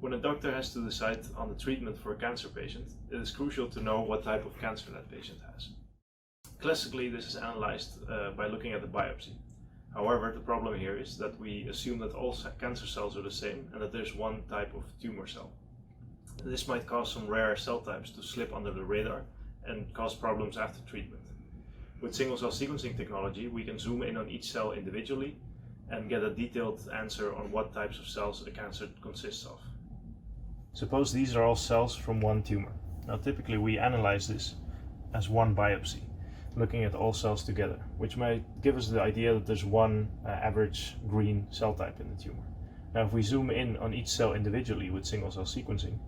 When a doctor has to decide on the treatment for a cancer patient, it is crucial to know what type of cancer that patient has. Classically, this is analyzed by looking at the biopsy. However, the problem here is that we assume that all cancer cells are the same and that there's one type of tumor cell. This might cause some rare cell types to slip under the radar and cause problems after treatment. With single-cell sequencing technology, we can zoom in on each cell individually and get a detailed answer on what types of cells a cancer consists of. Suppose these are all cells from one tumor. Now typically we analyze this as one biopsy, looking at all cells together, which might give us the idea that there's one average green cell type in the tumor. Now if we zoom in on each cell individually with single-cell sequencing,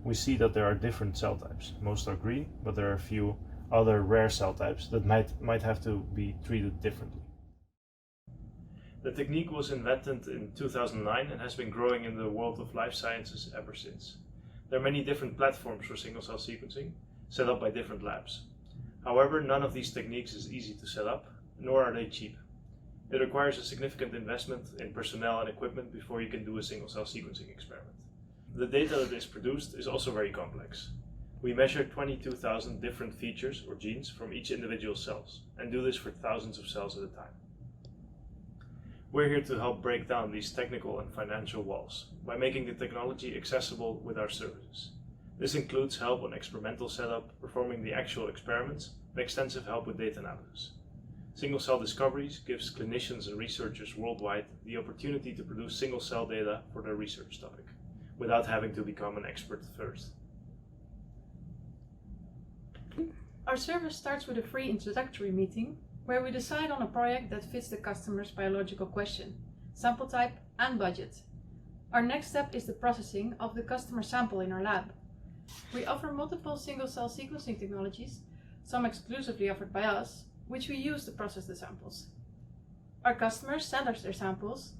we see that there are different cell types. Most are green, but there are a few other rare cell types that might have to be treated differently. The technique was invented in 2009 and has been growing in the world of life sciences ever since. There are many different platforms for single-cell sequencing, set up by different labs. However, none of these techniques is easy to set up, nor are they cheap. It requires a significant investment in personnel and equipment before you can do a single-cell sequencing experiment. The data that is produced is also very complex. We measure 22,000 different features or genes from each individual cells, and do this for thousands of cells at a time. We're here to help break down these technical and financial walls by making the technology accessible with our services. This includes help on experimental setup, performing the actual experiments, and extensive help with data analysis. Single-cell discoveries gives clinicians and researchers worldwide the opportunity to produce single-cell data for their research topic, without having to become an expert first. Our service starts with a free introductory meeting where we decide on a project that fits the customer's biological question, sample type and budget. Our next step is the processing of the customer sample in our lab. We offer multiple single-cell sequencing technologies, some exclusively offered by us, which we use to process the samples. Our customers send us their samples,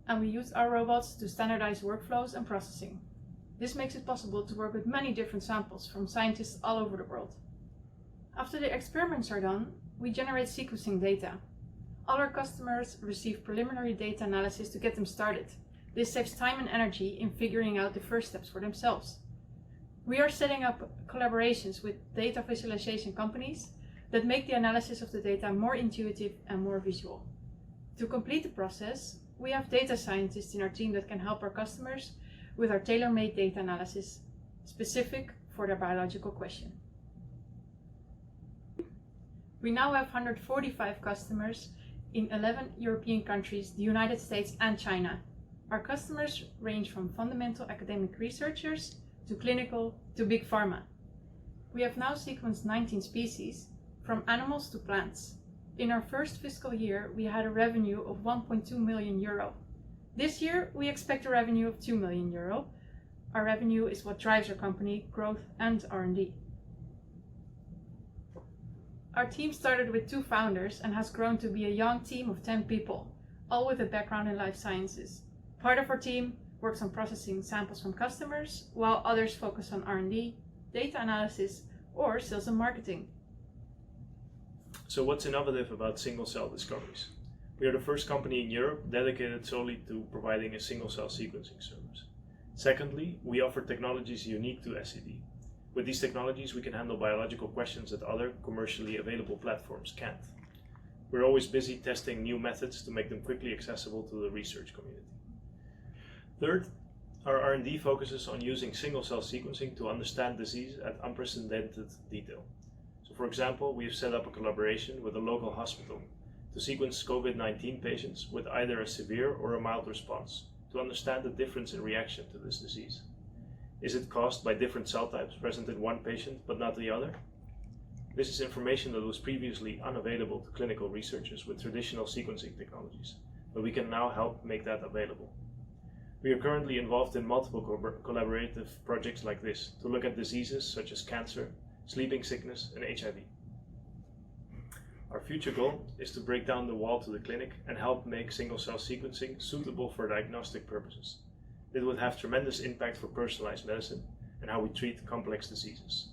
and we use our robots to standardize workflows and processing. This makes it possible to work with many different samples from scientists all over the world. After the experiments are done, we generate sequencing data. All our customers receive preliminary data analysis to get them started. This saves time and energy in figuring out the first steps for themselves. We are setting up collaborations with data visualization companies that make the analysis of the data more intuitive and more visual. To complete the process, we have data scientists in our team that can help our customers with our tailor-made data analysis specific for their biological question. We now have 145 customers in 11 European countries, the United States and China. Our customers range from fundamental academic researchers to clinical to big pharma. We have now sequenced 19 species, from animals to plants. In our first fiscal year, we had a revenue of 1.2 million euro. This year, we expect a revenue of 2 million euro. Our revenue is what drives our company growth and R&D. Our team started with 2 founders and has grown to be a young team of 10 people, all with a background in life sciences. Part of our team works on processing samples from customers, while others focus on R&D, data analysis, or sales and marketing. So what's innovative about single-cell discoveries? We are the first company in Europe dedicated solely to providing a single-cell sequencing service. Secondly, we offer technologies unique to SCD. With these technologies, we can handle biological questions that other commercially available platforms can't. We're always busy testing new methods to make them quickly accessible to the research community. Third, our R&D focuses on using single-cell sequencing to understand disease at unprecedented detail. So for example, we have set up a collaboration with a local hospital to sequence COVID-19 patients with either a severe or a mild response to understand the difference in reaction to this disease. Is it caused by different cell types present in one patient but not the other? This is information that was previously unavailable to clinical researchers with traditional sequencing technologies, but we can now help make that available. We are currently involved in multiple collaborative projects like this to look at diseases such as cancer, sleeping sickness, and HIV. Our future goal is to break down the wall to the clinic and help make single-cell sequencing suitable for diagnostic purposes. It would have tremendous impact for personalized medicine and how we treat complex diseases.